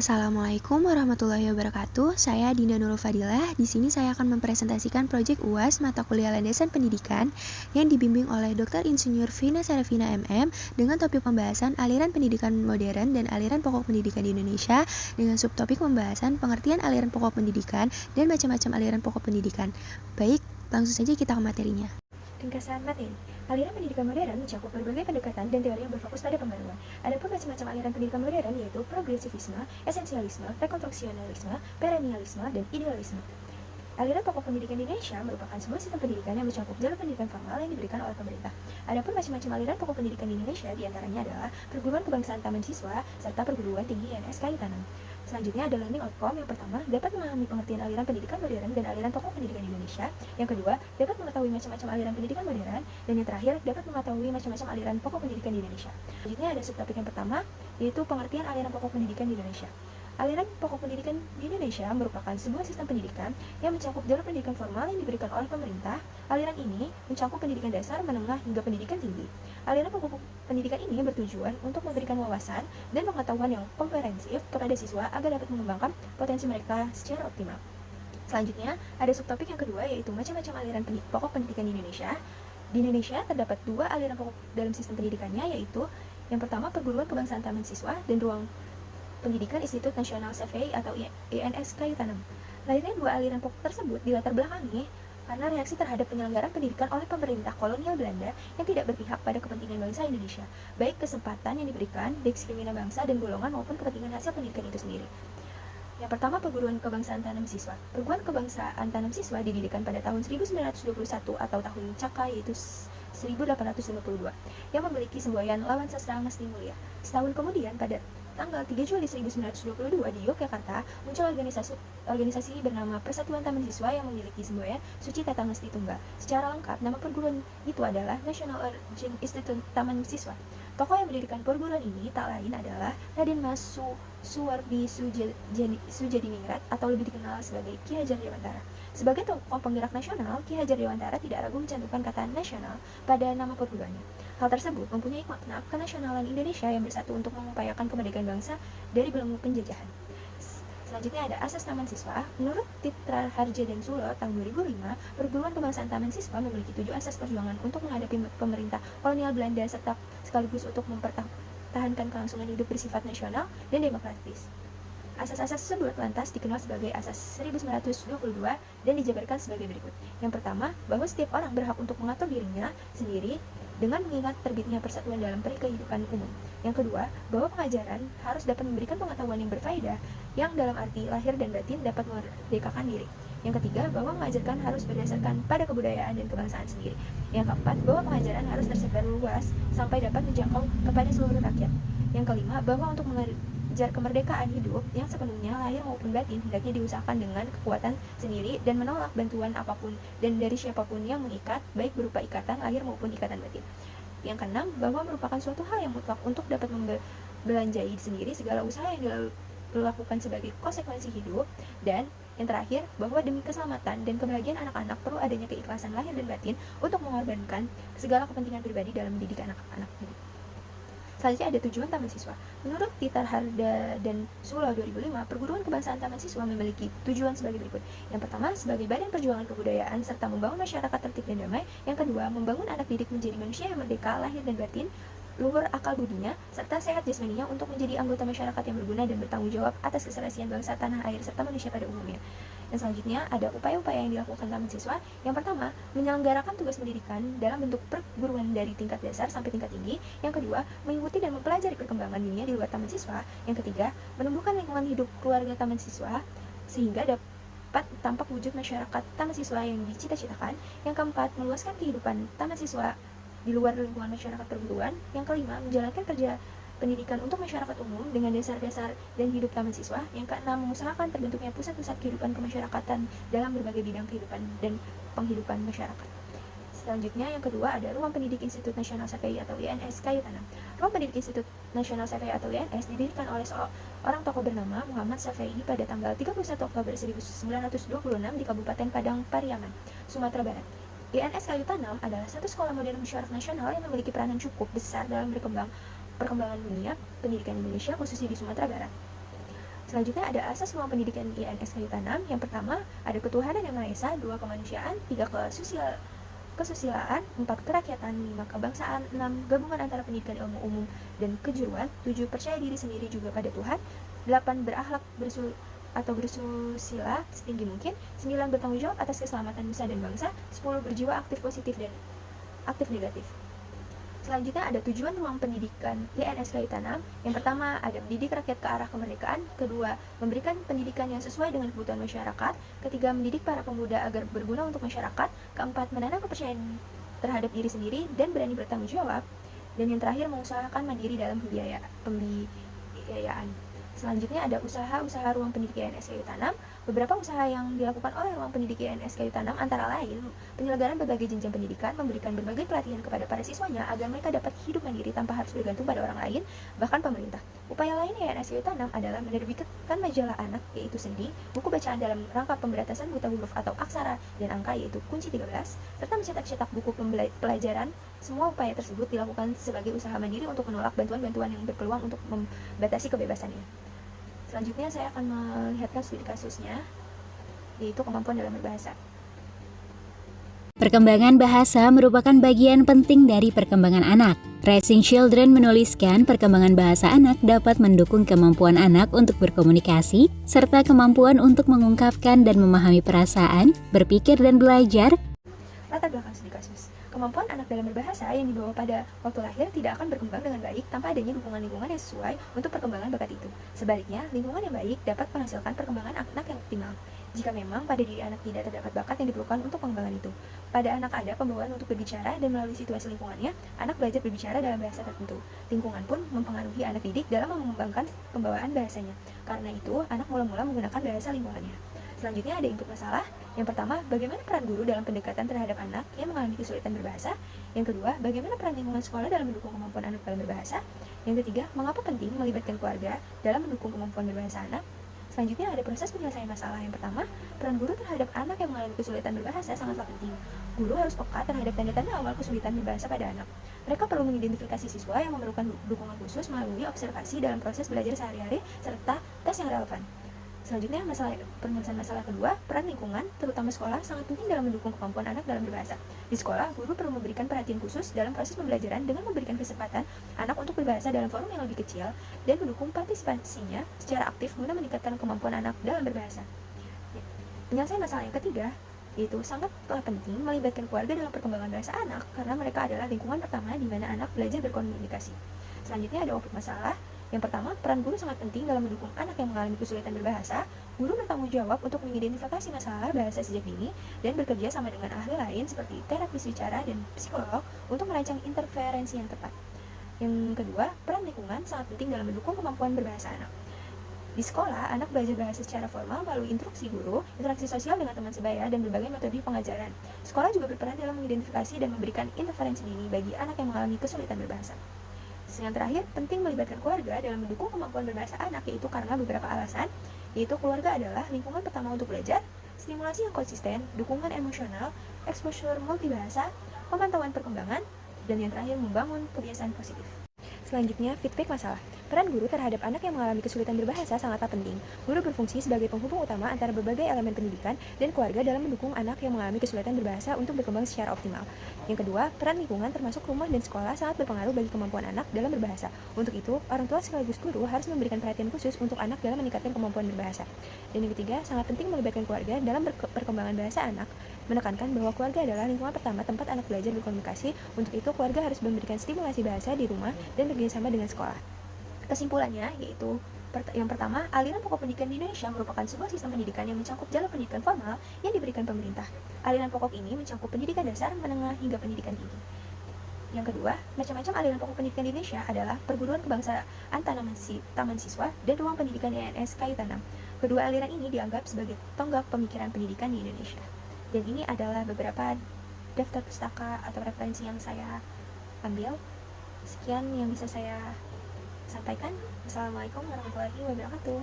Assalamualaikum warahmatullahi wabarakatuh. Saya Dinda Nurul Fadilah. Di sini saya akan mempresentasikan proyek UAS mata kuliah landasan pendidikan yang dibimbing oleh Dr. Insinyur Vina Sarafina MM dengan topik pembahasan aliran pendidikan modern dan aliran pokok pendidikan di Indonesia dengan subtopik pembahasan pengertian aliran pokok pendidikan dan macam-macam aliran pokok pendidikan. Baik, langsung saja kita ke materinya. Ringkasan materi. Aliran pendidikan modern mencakup berbagai pendekatan dan teori yang berfokus pada pembaruan. Adapun macam-macam aliran pendidikan modern yaitu progresivisme, esensialisme, rekonstruksionalisme, perennialisme, dan idealisme. Aliran pokok pendidikan di Indonesia merupakan sebuah sistem pendidikan yang mencakup jalur pendidikan formal yang diberikan oleh pemerintah. Adapun macam-macam aliran pokok pendidikan di Indonesia diantaranya adalah perguruan kebangsaan taman siswa serta perguruan tinggi INS Kayu Tanam. Selanjutnya ada learning outcome. Yang pertama, dapat memahami pengertian aliran pendidikan modern dan aliran pokok pendidikan di Indonesia. Yang kedua, dapat mengetahui macam-macam aliran pendidikan modern. Dan yang terakhir, dapat mengetahui macam-macam aliran pokok pendidikan di Indonesia. Selanjutnya ada subtopik yang pertama, yaitu pengertian aliran pokok pendidikan di Indonesia. Aliran pokok pendidikan di Indonesia merupakan sebuah sistem pendidikan yang mencakup jalur pendidikan formal yang diberikan oleh pemerintah. Aliran ini mencakup pendidikan dasar, menengah, hingga pendidikan tinggi. Aliran pokok pendidikan ini bertujuan untuk memberikan wawasan dan pengetahuan yang komprehensif kepada siswa agar dapat mengembangkan potensi mereka secara optimal. Selanjutnya, ada subtopik yang kedua yaitu macam-macam aliran pokok pendidikan di Indonesia. Di Indonesia terdapat dua aliran pokok dalam sistem pendidikannya, yaitu yang pertama perguruan kebangsaan taman siswa dan ruang pendidikan Institut Nasional Survey atau INS Kayu Tanam. Lahirnya dua aliran pokok tersebut dilatar belakangi karena reaksi terhadap penyelenggaraan pendidikan oleh pemerintah kolonial Belanda yang tidak berpihak pada kepentingan bangsa Indonesia, baik kesempatan yang diberikan, diskriminasi bangsa dan golongan maupun kepentingan hasil pendidikan itu sendiri. Yang pertama, perguruan kebangsaan tanam siswa. Perguruan kebangsaan tanam siswa didirikan pada tahun 1921 atau tahun Caka, yaitu 1852, yang memiliki semboyan Lawan Sastra Ngesti Mulia. Setahun kemudian, pada tanggal 3 Juli 1922 di Yogyakarta, muncul organisasi bernama Persatuan Taman Siswa yang memiliki semboyan Suci Teta Ngesti Tunggal. Secara lengkap, nama perguruan itu adalah National Urgent Institute Taman Siswa. Tokoh yang mendirikan perguruan ini tak lain adalah Raden Mas Suwardi Sujadiningrat atau lebih dikenal sebagai Ki Hajar Dewantara. Sebagai tokoh penggerak nasional, Ki Hajar Dewantara tidak ragu mencantumkan kata nasional pada nama perguruannya. Hal tersebut mempunyai makna kenasionalan Indonesia yang bersatu untuk mengupayakan kemerdekaan bangsa dari belenggu penjajahan. Selanjutnya ada asas taman siswa. Menurut Titra Harja dan Sulo tahun 2005, perguruan kebangsaan taman siswa memiliki 7 asas perjuangan untuk menghadapi pemerintah kolonial Belanda serta sekaligus untuk mempertahankan kelangsungan hidup bersifat nasional dan demokratis. Asas-asas tersebut lantas dikenal sebagai asas 1922 dan dijabarkan sebagai berikut. Yang pertama, bahwa setiap orang berhak untuk mengatur dirinya sendiri dengan mengingat terbitnya persatuan dalam kehidupan umum. Yang kedua, bahwa pengajaran harus dapat memberikan pengetahuan yang berfaedah, yang dalam arti lahir dan batin dapat memerdekakan diri. Yang ketiga, bahwa mengajarkan harus berdasarkan pada kebudayaan dan kebangsaan sendiri. Yang keempat, bahwa pengajaran harus tersebar luas sampai dapat menjangkau kepada seluruh rakyat. Yang kelima, bahwa untuk mengejar kemerdekaan hidup yang sepenuhnya lahir maupun batin hendaknya diusahakan dengan kekuatan sendiri dan menolak bantuan apapun dan dari siapapun yang mengikat, baik berupa ikatan lahir maupun ikatan batin. Yang keenam, bahwa merupakan suatu hal yang mutlak untuk dapat membelanjai sendiri segala usaha yang dilakukan sebagai konsekuensi hidup. Dan yang terakhir, bahwa demi keselamatan dan kebahagiaan anak-anak perlu adanya keikhlasan lahir dan batin untuk mengorbankan segala kepentingan pribadi dalam mendidik anak-anak. Selanjutnya ada tujuan taman siswa. Menurut Titra Harja dan Sulo 2005, perguruan kebangsaan taman siswa memiliki tujuan sebagai berikut. Yang pertama, sebagai badan perjuangan kebudayaan serta membangun masyarakat tertib dan damai. Yang kedua, membangun anak didik menjadi manusia yang merdeka lahir dan batin, luhur akal budinya, serta sehat jasmaninya untuk menjadi anggota masyarakat yang berguna dan bertanggung jawab atas keserasian bangsa, tanah air, serta manusia pada umumnya. Dan selanjutnya ada upaya-upaya yang dilakukan taman siswa. Yang pertama, menyelenggarakan tugas pendidikan dalam bentuk perguruan dari tingkat dasar sampai tingkat tinggi. Yang kedua, mengikuti dan mempelajari perkembangan dunia di luar taman siswa. Yang ketiga, menumbuhkan lingkungan hidup keluarga taman siswa sehingga dapat tampak wujud masyarakat taman siswa yang dicita-citakan. Yang keempat, meluaskan kehidupan taman siswa di luar lingkungan masyarakat perguruan. Yang kelima, menjalankan kerja pendidikan untuk masyarakat umum dengan dasar-dasar dan hidup taman siswa. Yang keenam, mengusahakan terbentuknya pusat-pusat kehidupan kemasyarakatan dalam berbagai bidang kehidupan dan penghidupan masyarakat. Selanjutnya yang kedua ada Ruang Pendidik Institut Nasional Survey atau INS Kayu Tanam. Ruang Pendidik Institut Nasional Survey atau INS didirikan oleh seorang tokoh bernama Muhammad Syafei pada tanggal 31 Oktober 1926 di Kabupaten Padang Pariaman, Sumatera Barat. INS Kayu Tanam adalah satu sekolah modern musyawarah nasional yang memiliki peranan cukup besar dalam perkembangan dunia pendidikan Indonesia, khususnya di Sumatera Barat. Selanjutnya ada asas ruang pendidikan INS Kayu Tanam. Yang pertama, ada ketuhanan yang Maha Esa, 2 kemanusiaan, 3 kesusilaan, 4 kerakyatan, 5 kebangsaan, 6 gabungan antara pendidikan ilmu umum dan kejuruan, 7 percaya diri sendiri juga pada Tuhan, 8 berakhlak bersusila setinggi mungkin, 9 bertanggung jawab atas keselamatan nusa dan bangsa, 10 berjiwa aktif positif dan aktif negatif. Selanjutnya ada tujuan ruang pendidikan INS Kayu Tanam. Yang pertama, ada mendidik rakyat ke arah kemerdekaan. Kedua, memberikan pendidikan yang sesuai dengan kebutuhan masyarakat. Ketiga, mendidik para pemuda agar berguna untuk masyarakat. Keempat, menanam kepercayaan terhadap diri sendiri dan berani bertanggung jawab. Dan yang terakhir, mengusahakan mandiri dalam pembiayaan. Selanjutnya ada usaha-usaha ruang pendidikan INS Kayu Tanam. Beberapa usaha yang dilakukan oleh ruang pendidikan INS Kayu Tanam antara lain penyelenggaraan berbagai jenjang pendidikan, memberikan berbagai pelatihan kepada para siswanya agar mereka dapat hidup mandiri tanpa harus bergantung pada orang lain, bahkan pemerintah. Upaya lain INS Kayu Tanam adalah menerbitkan majalah anak yaitu Sendi, buku bacaan dalam rangka pemberantasan buta huruf atau aksara dan angka yaitu Kunci 13, serta mencetak buku pelajaran. Semua upaya tersebut dilakukan sebagai usaha mandiri untuk menolak bantuan-bantuan yang berpeluang untuk membatasi kebebasannya. Selanjutnya saya akan melihatkan studi kasusnya, yaitu kemampuan dalam berbahasa. Perkembangan bahasa merupakan bagian penting dari perkembangan anak. Raising Children menuliskan perkembangan bahasa anak dapat mendukung kemampuan anak untuk berkomunikasi, serta kemampuan untuk mengungkapkan dan memahami perasaan, berpikir dan belajar. Latar belakang studi kasus. Kemampuan anak dalam berbahasa yang dibawa pada waktu lahir tidak akan berkembang dengan baik tanpa adanya dukungan lingkungan yang sesuai untuk perkembangan bakat itu. Sebaliknya, lingkungan yang baik dapat menghasilkan perkembangan anak yang optimal. Jika memang pada diri anak tidak terdapat bakat yang diperlukan untuk pengembangan itu. Pada anak ada pembawaan untuk berbicara dan melalui situasi lingkungannya, anak belajar berbicara dalam bahasa tertentu. Lingkungan pun mempengaruhi anak didik dalam mengembangkan pembawaan bahasanya. Karena itu, anak mula-mula menggunakan bahasa lingkungannya. Selanjutnya ada input masalah. Yang pertama, bagaimana peran guru dalam pendekatan terhadap anak yang mengalami kesulitan berbahasa. Yang kedua, bagaimana peran lingkungan sekolah dalam mendukung kemampuan anak dalam berbahasa. Yang ketiga, mengapa penting melibatkan keluarga dalam mendukung kemampuan berbahasa anak. Selanjutnya ada proses penyelesaian masalah. Yang pertama, peran guru terhadap anak yang mengalami kesulitan berbahasa sangatlah penting. Guru harus peka terhadap tanda-tanda awal kesulitan berbahasa pada anak. Mereka perlu mengidentifikasi siswa yang memerlukan dukungan khusus melalui observasi dalam proses belajar sehari-hari serta tes yang relevan. Selanjutnya, penulisan masalah kedua, peran lingkungan, terutama sekolah, sangat penting dalam mendukung kemampuan anak dalam berbahasa. Di sekolah, guru perlu memberikan perhatian khusus dalam proses pembelajaran dengan memberikan kesempatan anak untuk berbahasa dalam forum yang lebih kecil dan mendukung partisipasinya secara aktif guna meningkatkan kemampuan anak dalam berbahasa. Penyelesaian masalah yang ketiga, yaitu sangatlah penting melibatkan keluarga dalam perkembangan bahasa anak karena mereka adalah lingkungan pertama di mana anak belajar berkomunikasi. Selanjutnya ada output masalah. Yang pertama, peran guru sangat penting dalam mendukung anak yang mengalami kesulitan berbahasa. Guru bertanggung jawab untuk mengidentifikasi masalah bahasa sejak dini dan bekerja sama dengan ahli lain seperti terapis bicara dan psikolog untuk merancang interferensi yang tepat. Yang kedua, peran lingkungan sangat penting dalam mendukung kemampuan berbahasa anak. Di sekolah, anak belajar bahasa secara formal melalui instruksi guru, interaksi sosial dengan teman sebaya, dan berbagai metode pengajaran. Sekolah juga berperan dalam mengidentifikasi dan memberikan interferensi dini bagi anak yang mengalami kesulitan berbahasa. Yang terakhir, penting melibatkan keluarga dalam mendukung kemampuan berbahasa anak, yaitu karena beberapa alasan, yaitu keluarga adalah lingkungan pertama untuk belajar, stimulasi yang konsisten, dukungan emosional, exposure multibahasa, pemantauan perkembangan, dan yang terakhir membangun kebiasaan positif. Selanjutnya, feedback masalah. Peran guru terhadap anak yang mengalami kesulitan berbahasa sangatlah penting. Guru berfungsi sebagai penghubung utama antara berbagai elemen pendidikan dan keluarga dalam mendukung anak yang mengalami kesulitan berbahasa untuk berkembang secara optimal. Yang kedua, peran lingkungan termasuk rumah dan sekolah sangat berpengaruh bagi kemampuan anak dalam berbahasa. Untuk itu, orang tua sekaligus guru harus memberikan perhatian khusus untuk anak dalam meningkatkan kemampuan berbahasa. Dan yang ketiga, sangat penting melibatkan keluarga dalam perkembangan bahasa anak, menekankan bahwa keluarga adalah lingkungan pertama tempat anak belajar berkomunikasi. Untuk itu, keluarga harus memberikan stimulasi bahasa di rumah dan bekerjasama dengan sekolah. Kesimpulannya, yaitu yang pertama, aliran pokok pendidikan di Indonesia merupakan sebuah sistem pendidikan yang mencakup jalur pendidikan formal yang diberikan pemerintah. Aliran pokok ini mencakup pendidikan dasar, menengah, hingga pendidikan tinggi. Yang kedua, macam-macam aliran pokok pendidikan di Indonesia adalah perguruan kebangsaan, taman siswa, dan ruang pendidikan INS Kayu Tanam. Kedua aliran ini dianggap sebagai tonggak pemikiran pendidikan di Indonesia. Dan ini adalah beberapa daftar pustaka atau referensi yang saya ambil. Sekian yang bisa saya sampaikan. Assalamualaikum warahmatullahi wabarakatuh.